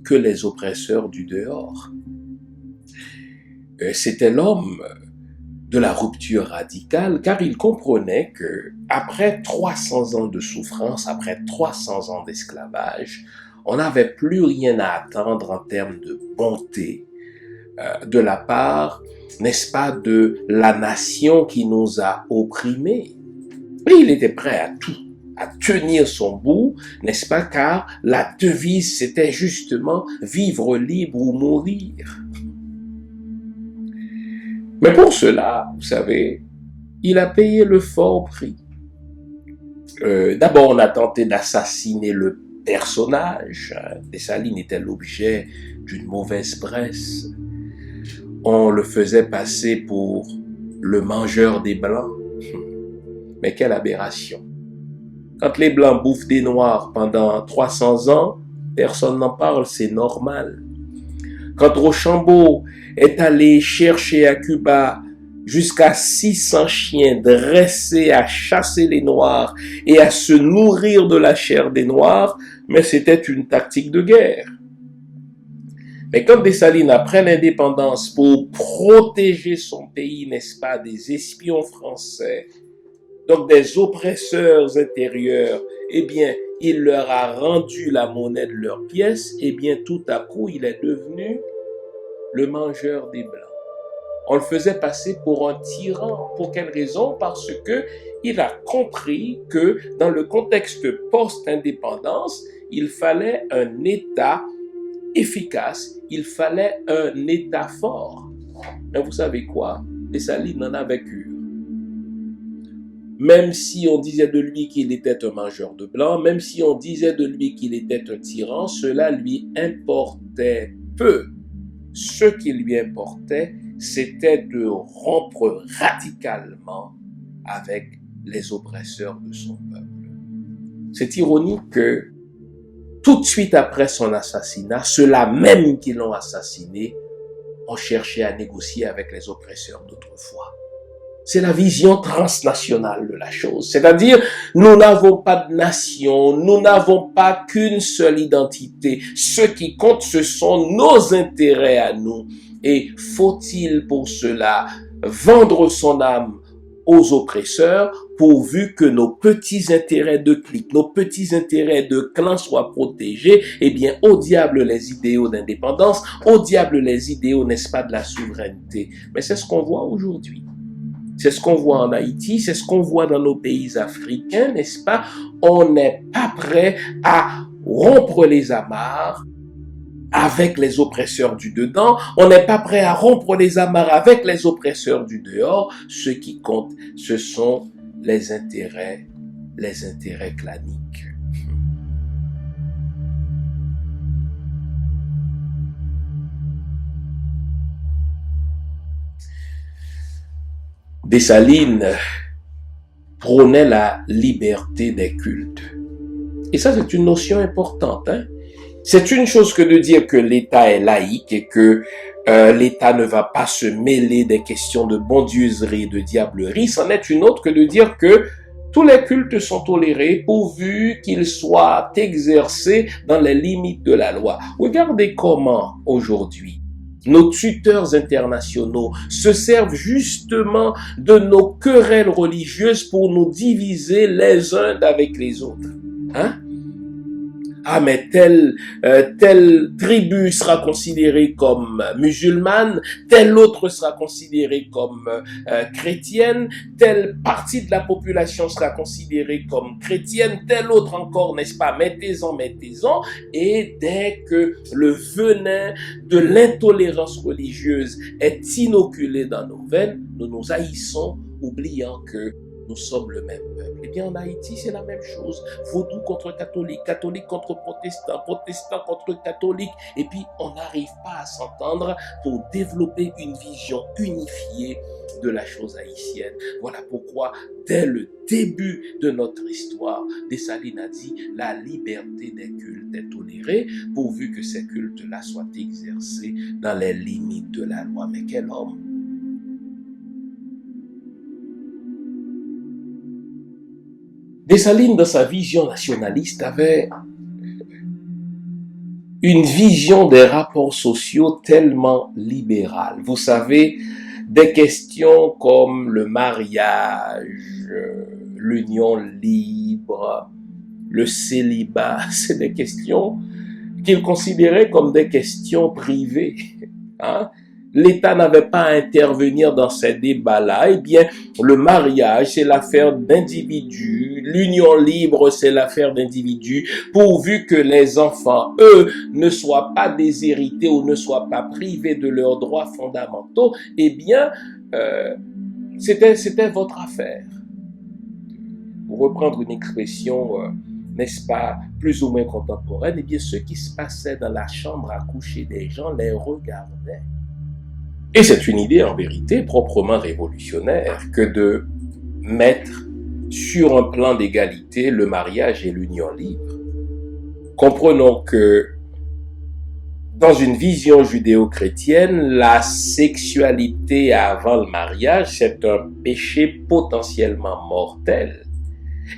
que les oppresseurs du dehors. C'était l'homme de la rupture radicale, car il comprenait que après 300 ans de souffrance, après 300 ans d'esclavage, on n'avait plus rien à attendre en termes de bonté de la part, n'est-ce pas, de la nation qui nous a opprimés. Et il était prêt à tout, à tenir son bout, n'est-ce pas, car la devise, c'était justement vivre libre ou mourir. Mais pour cela, vous savez, il a payé le fort prix. D'abord, on a tenté d'assassiner le personnage. Dessalines était l'objet d'une mauvaise presse. On le faisait passer pour le mangeur des Blancs. Mais quelle aberration. Quand les Blancs bouffent des Noirs pendant 300 ans, personne n'en parle, c'est normal. Quand Rochambeau est allé chercher à Cuba jusqu'à 600 chiens dressés à chasser les Noirs et à se nourrir de la chair des Noirs, mais c'était une tactique de guerre. Mais quand Dessalines, après l'indépendance, pour protéger son pays, n'est-ce pas, des espions français, donc des oppresseurs intérieurs, eh bien, il leur a rendu la monnaie de leurs pièces, eh bien, tout à coup, il est devenu le mangeur des Blancs. On le faisait passer pour un tyran. Pour quelle raison? Parce que il a compris que dans le contexte post-indépendance, il fallait un État efficace, il fallait un État fort. Mais vous savez quoi? Dessalines en avait cure. Même si on disait de lui qu'il était un mangeur de blanc, même si on disait de lui qu'il était un tyran, cela lui importait peu. Ce qui lui importait, c'était de rompre radicalement avec les oppresseurs de son peuple. C'est ironique que tout de suite après son assassinat, ceux-là même qui l'ont assassiné ont cherché à négocier avec les oppresseurs d'autrefois. C'est la vision transnationale de la chose. C'est-à-dire, nous n'avons pas de nation, nous n'avons pas qu'une seule identité. Ce qui compte, ce sont nos intérêts à nous. Et faut-il pour cela vendre son âme aux oppresseurs, pourvu que nos petits intérêts de clique, nos petits intérêts de clan soient protégés? Eh bien, au diable les idéaux d'indépendance, au diable les idéaux, n'est-ce pas, de la souveraineté. Mais c'est ce qu'on voit aujourd'hui. C'est ce qu'on voit en Haïti, c'est ce qu'on voit dans nos pays africains, n'est-ce pas? On n'est pas prêt à rompre les amarres avec les oppresseurs du dedans. On n'est pas prêt à rompre les amarres avec les oppresseurs du dehors. Ce qui compte, ce sont les intérêts claniques. Dessalines prônait la liberté des cultes. Et ça, c'est une notion importante. C'est une chose que de dire que l'État est laïque et que l'État ne va pas se mêler des questions de bondieuserie et de diablerie. C'en est une autre que de dire que tous les cultes sont tolérés pourvu qu'ils soient exercés dans les limites de la loi. Regardez comment aujourd'hui nos tuteurs internationaux se servent justement de nos querelles religieuses pour nous diviser les uns avec les autres. Ah, mais telle tribu sera considérée comme musulmane, telle autre sera considérée comme chrétienne, telle partie de la population sera considérée comme chrétienne, telle autre encore, n'est-ce pas? Mettez-en. Et dès que le venin de l'intolérance religieuse est inoculé dans nos veines, nous nous haïssons, oubliant que nous sommes le même peuple. Eh bien, en Haïti, c'est la même chose. Vaudou contre catholique, catholique contre protestant, protestant contre catholique. Et puis, on n'arrive pas à s'entendre pour développer une vision unifiée de la chose haïtienne. Voilà pourquoi, dès le début de notre histoire, Dessalines a dit « La liberté des cultes est tolérée, pourvu que ces cultes-là soient exercés dans les limites de la loi. » Mais quel homme! Dessalines, dans sa vision nationaliste, avait une vision des rapports sociaux tellement libérale. Vous savez, des questions comme le mariage, l'union libre, le célibat, c'est des questions qu'il considérait comme des questions privées. L'État n'avait pas à intervenir dans ces débats-là. Eh bien, le mariage, c'est l'affaire d'individus. L'union libre, c'est l'affaire d'individus. Pourvu que les enfants, eux, ne soient pas déshérités ou ne soient pas privés de leurs droits fondamentaux, eh bien, c'était votre affaire. Pour reprendre une expression, n'est-ce pas, plus ou moins contemporaine, eh bien, ce qui se passait dans la chambre à coucher des gens les regardait. Et c'est une idée en vérité proprement révolutionnaire que de mettre sur un plan d'égalité le mariage et l'union libre. Comprenons que dans une vision judéo-chrétienne, la sexualité avant le mariage, c'est un péché potentiellement mortel.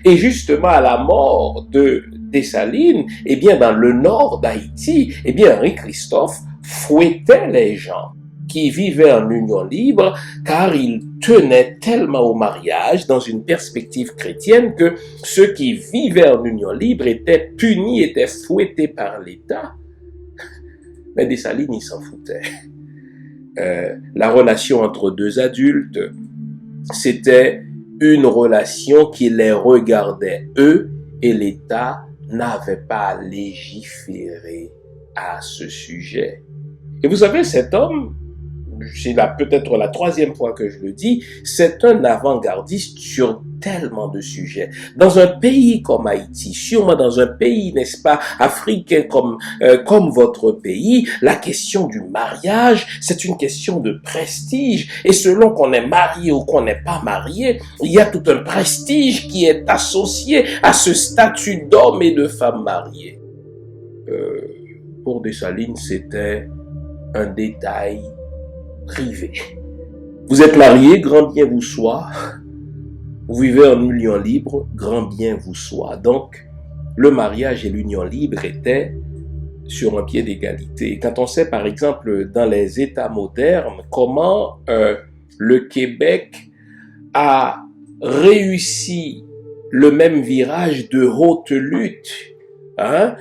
Et justement, à la mort de Dessalines, eh bien, dans le nord d'Haïti, eh bien, Henri Christophe fouettait les gens qui vivaient en union libre, car ils tenaient tellement au mariage dans une perspective chrétienne que ceux qui vivaient en union libre étaient punis, étaient fouettés par l'État. Mais Dessalines, il s'en foutait. La relation entre deux adultes, c'était une relation qui les regardait eux, et l'État n'avait pas à légiférer à ce sujet. Et vous savez, cet homme, c'est peut-être la troisième fois que je le dis, c'est un avant-gardiste sur tellement de sujets. Dans un pays comme Haïti, sûrement dans un pays, n'est-ce pas, africain comme votre pays, la question du mariage, c'est une question de prestige. Et selon qu'on est marié ou qu'on n'est pas marié, il y a tout un prestige qui est associé à ce statut d'homme et de femme mariée. Pour Dessalines, c'était un détail privé. Vous êtes marié, grand bien vous soit. Vous vivez en union libre, grand bien vous soit. Donc, le mariage et l'union libre étaient sur un pied d'égalité. Quand on sait, par exemple, dans les États modernes, comment le Québec a réussi le même virage de haute lutte, hein,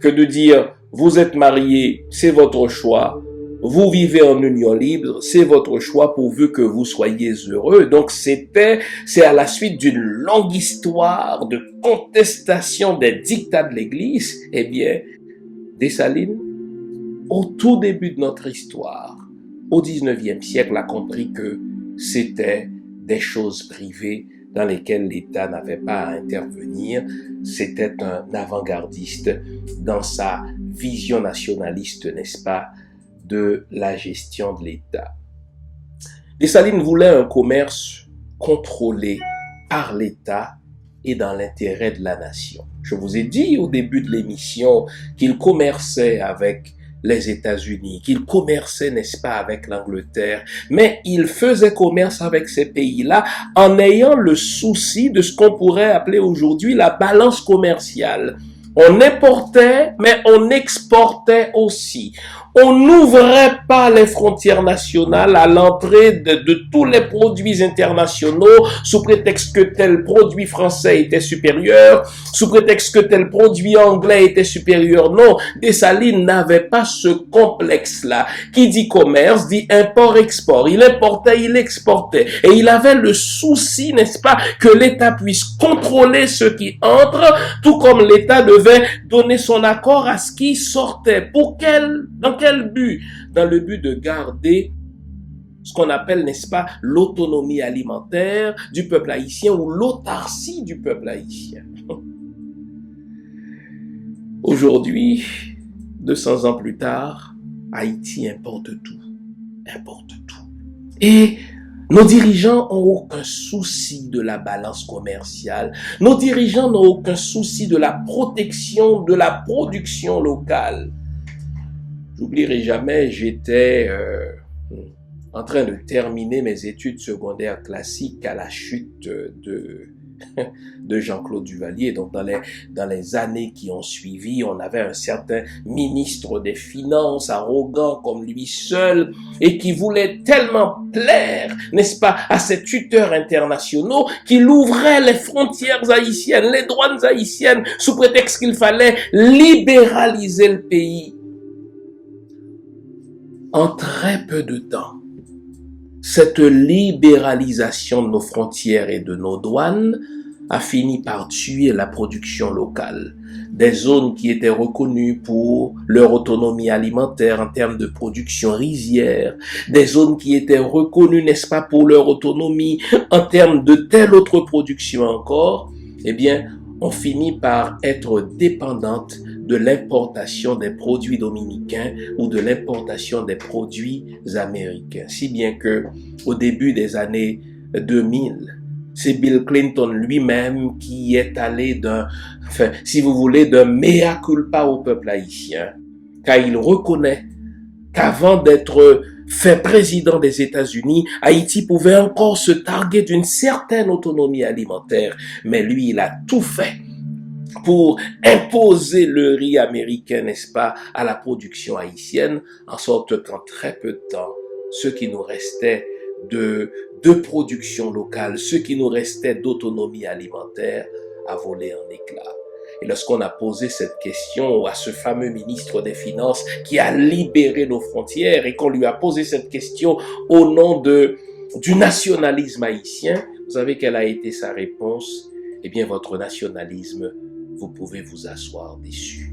que de dire, vous êtes marié, c'est votre choix, vous vivez en union libre, c'est votre choix pourvu que vous soyez heureux. Donc c'est à la suite d'une longue histoire de contestation des dictats de l'Église, eh bien, Dessalines, au tout début de notre histoire, au 19e siècle, a compris que c'était des choses privées dans lesquelles l'État n'avait pas à intervenir. C'était un avant-gardiste dans sa vision nationaliste, n'est-ce pas, de la gestion de l'État. Dessalines voulait un commerce contrôlé par l'État et dans l'intérêt de la nation. Je vous ai dit au début de l'émission qu'il commerçait avec les États-Unis, qu'il commerçait, n'est-ce pas, avec l'Angleterre, mais il faisait commerce avec ces pays-là en ayant le souci de ce qu'on pourrait appeler aujourd'hui la balance commerciale. On importait, mais on exportait aussi. On n'ouvrait pas les frontières nationales à l'entrée de tous les produits internationaux sous prétexte que tel produit français était supérieur, sous prétexte que tel produit anglais était supérieur. Non, Dessalines n'avait pas ce complexe-là. Qui dit commerce, dit import-export. Il importait, il exportait. Et il avait le souci, n'est-ce pas, que l'État puisse contrôler ce qui entre, tout comme l'État devait donner son accord à ce qui sortait. Dans quel but? Dans le but de garder ce qu'on appelle, n'est-ce pas, l'autonomie alimentaire du peuple haïtien ou l'autarcie du peuple haïtien. Aujourd'hui, 200 ans plus tard, Haïti importe tout. Et nos dirigeants n'ont aucun souci de la balance commerciale. Nos dirigeants n'ont aucun souci de la protection de la production locale. J'oublierai jamais, j'étais en train de terminer mes études secondaires classiques à la chute de Jean-Claude Duvalier. Donc dans les années qui ont suivi, on avait un certain ministre des Finances arrogant comme lui seul et qui voulait tellement plaire, n'est-ce pas, à ses tuteurs internationaux qu'il ouvrait les frontières haïtiennes, les douanes haïtiennes sous prétexte qu'il fallait libéraliser le pays. En très peu de temps, cette libéralisation de nos frontières et de nos douanes a fini par tuer la production locale. Des zones qui étaient reconnues pour leur autonomie alimentaire en termes de production rizière, des zones qui étaient reconnues, n'est-ce pas, pour leur autonomie en termes de telle autre production encore, eh bien, ont fini par être dépendantes de l'importation des produits dominicains ou de l'importation des produits américains. Si bien que, au début des années 2000, c'est Bill Clinton lui-même qui est allé d'un mea culpa au peuple haïtien, car il reconnaît qu'avant d'être fait président des États-Unis, Haïti pouvait encore se targuer d'une certaine autonomie alimentaire, mais lui, il a tout fait pour imposer le riz américain, n'est-ce pas, à la production haïtienne, en sorte qu'en très peu de temps, ce qui nous restait de production locale, ce qui nous restait d'autonomie alimentaire, a volé en éclats. Et lorsqu'on a posé cette question à ce fameux ministre des Finances qui a libéré nos frontières et qu'on lui a posé cette question au nom du nationalisme haïtien, vous savez quelle a été sa réponse? Eh bien, votre nationalisme, vous pouvez vous asseoir dessus.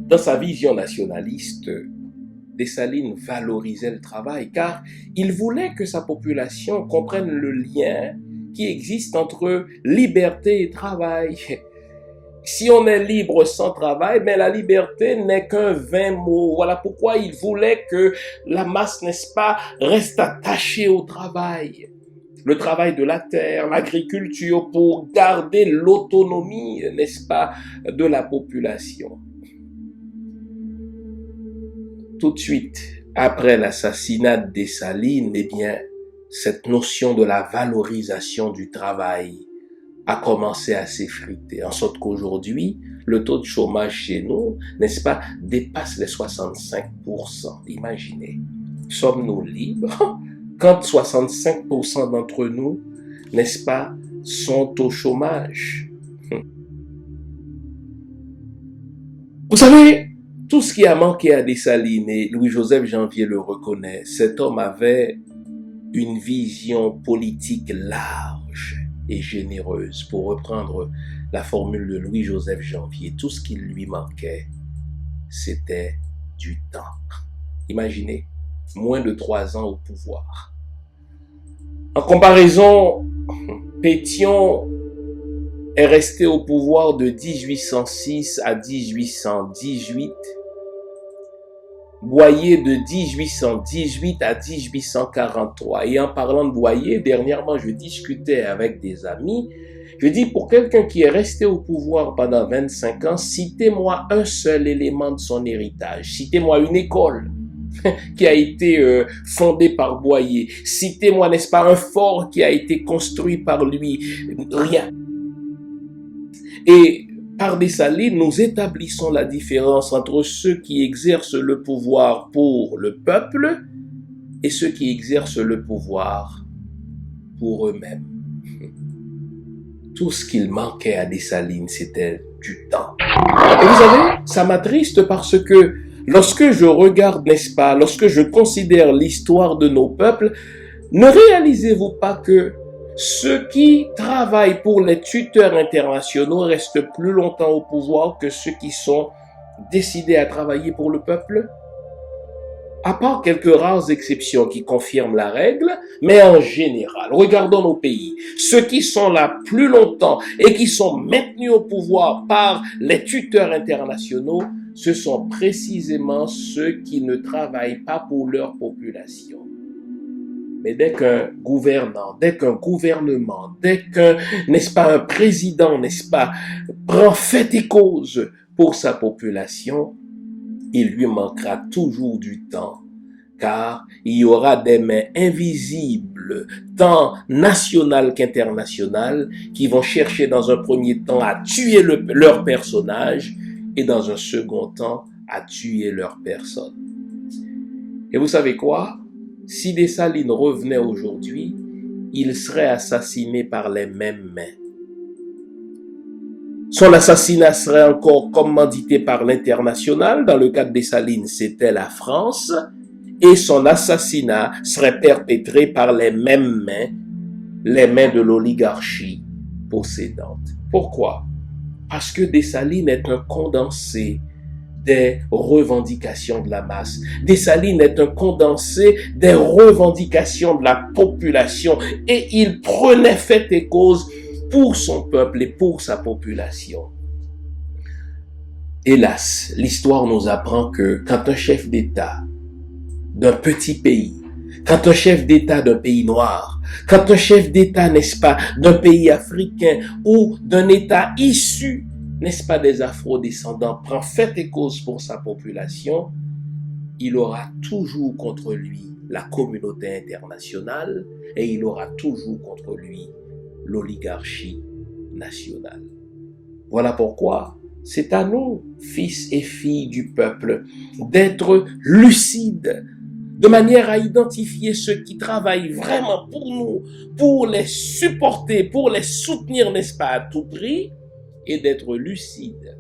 Dans sa vision nationaliste, Dessalines valorisait le travail car il voulait que sa population comprenne le lien qui existe entre liberté et travail. Si on est libre sans travail, mais la liberté n'est qu'un vain mot. Voilà pourquoi il voulait que la masse, n'est-ce pas, reste attachée au travail. le travail de la terre, l'agriculture pour garder l'autonomie, n'est-ce pas, de la population. Tout de suite, après l'assassinat de Dessalines, eh bien, cette notion de la valorisation du travail a commencé à s'effriter, en sorte qu'aujourd'hui, le taux de chômage chez nous, n'est-ce pas, dépasse les 65%. Imaginez, sommes-nous libres quand 65% d'entre nous, n'est-ce pas, sont au chômage? Vous savez, tout ce qui a manqué à Dessalines, et Louis-Joseph Janvier le reconnaît, cet homme avait une vision politique large et généreuse. Pour reprendre la formule de Louis-Joseph Janvier, tout ce qui lui manquait, c'était du temps. Imaginez, moins de 3 ans au pouvoir. En comparaison, Pétion est resté au pouvoir de 1806 à 1818, Boyer de 1818 à 1843. Et en parlant de Boyer, dernièrement, je discutais avec des amis. Je dis, pour quelqu'un qui est resté au pouvoir pendant 25 ans, citez-moi un seul élément de son héritage. Citez-moi une école qui a été fondée par Boyer. Citez-moi, n'est-ce pas, un fort qui a été construit par lui. Rien. Et par Dessalines, nous établissons la différence entre ceux qui exercent le pouvoir pour le peuple et ceux qui exercent le pouvoir pour eux-mêmes. Tout ce qu'il manquait à Dessalines, c'était du temps. Et vous savez, ça m'attriste parce que lorsque je regarde, n'est-ce pas, lorsque je considère l'histoire de nos peuples, ne réalisez-vous pas que ceux qui travaillent pour les tuteurs internationaux restent plus longtemps au pouvoir que ceux qui sont décidés à travailler pour le peuple? À part quelques rares exceptions qui confirment la règle, mais en général, regardons nos pays. Ceux qui sont là plus longtemps et qui sont maintenus au pouvoir par les tuteurs internationaux, ce sont précisément ceux qui ne travaillent pas pour leur population. Mais dès qu'un gouvernant, dès qu'un gouvernement, dès qu'un, n'est-ce pas, un président, n'est-ce pas, prend fait et cause pour sa population, il lui manquera toujours du temps, car il y aura des mains invisibles, tant nationales qu'internationales, qui vont chercher dans un premier temps à tuer leur personnage et dans un second temps à tuer leur personne. Et vous savez quoi? Si Dessalines revenait aujourd'hui, il serait assassiné par les mêmes mains. Son assassinat serait encore commandité par l'international. Dans le cas de Dessalines, c'était la France. Et son assassinat serait perpétré par les mêmes mains, les mains de l'oligarchie possédante. Pourquoi? Parce que Dessalines est un condensé des revendications de la masse. Dessalines est un condensé des revendications de la population et il prenait fait et cause pour son peuple et pour sa population. Hélas, l'histoire nous apprend que quand un chef d'État d'un petit pays, quand un chef d'État d'un pays noir, quand un chef d'État, n'est-ce pas, d'un pays africain ou d'un État issu, n'est-ce pas, des afro-descendants, prend fait et cause pour sa population, il aura toujours contre lui la communauté internationale et il aura toujours contre lui l'oligarchie nationale. Voilà pourquoi c'est à nous, fils et filles du peuple, d'être lucides, de manière à identifier ceux qui travaillent vraiment pour nous, pour les supporter, pour les soutenir, n'est-ce pas, à tout prix, et d'être lucide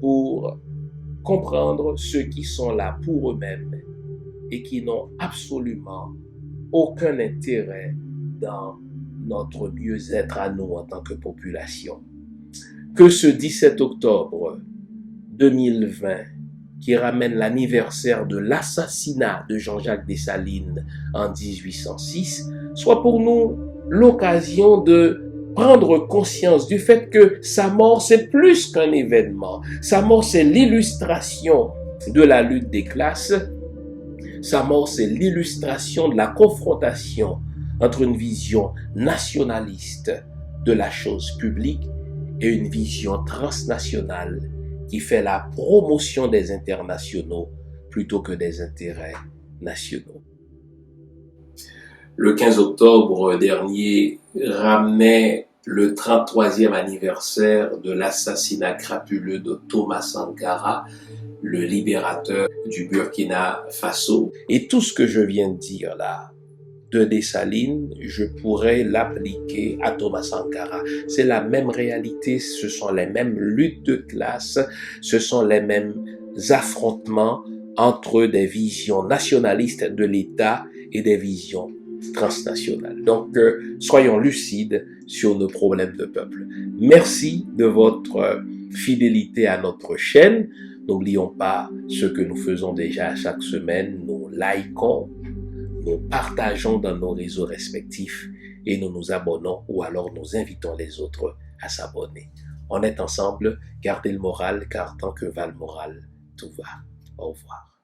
pour comprendre ceux qui sont là pour eux-mêmes et qui n'ont absolument aucun intérêt dans notre mieux-être à nous en tant que population. Que ce 17 octobre 2020, qui ramène l'anniversaire de l'assassinat de Jean-Jacques Dessalines en 1806, soit pour nous l'occasion de prendre conscience du fait que sa mort, c'est plus qu'un événement. Sa mort, c'est l'illustration de la lutte des classes. Sa mort, c'est l'illustration de la confrontation entre une vision nationaliste de la chose publique et une vision transnationale qui fait la promotion des internationaux plutôt que des intérêts nationaux. Le 15 octobre dernier ramenait le 33e anniversaire de l'assassinat crapuleux de Thomas Sankara, le libérateur du Burkina Faso. Et tout ce que je viens de dire là, de Dessalines, je pourrais l'appliquer à Thomas Sankara. C'est la même réalité, ce sont les mêmes luttes de classe, ce sont les mêmes affrontements entre des visions nationalistes de l'État et des visions transnationales. Donc, soyons lucides sur nos problèmes de peuple. Merci de votre fidélité à notre chaîne. N'oublions pas ce que nous faisons déjà chaque semaine. Nous likons, nous partageons dans nos réseaux respectifs et nous nous abonnons ou alors nous invitons les autres à s'abonner. On est ensemble, gardez le moral car tant que va le moral, tout va. Au revoir.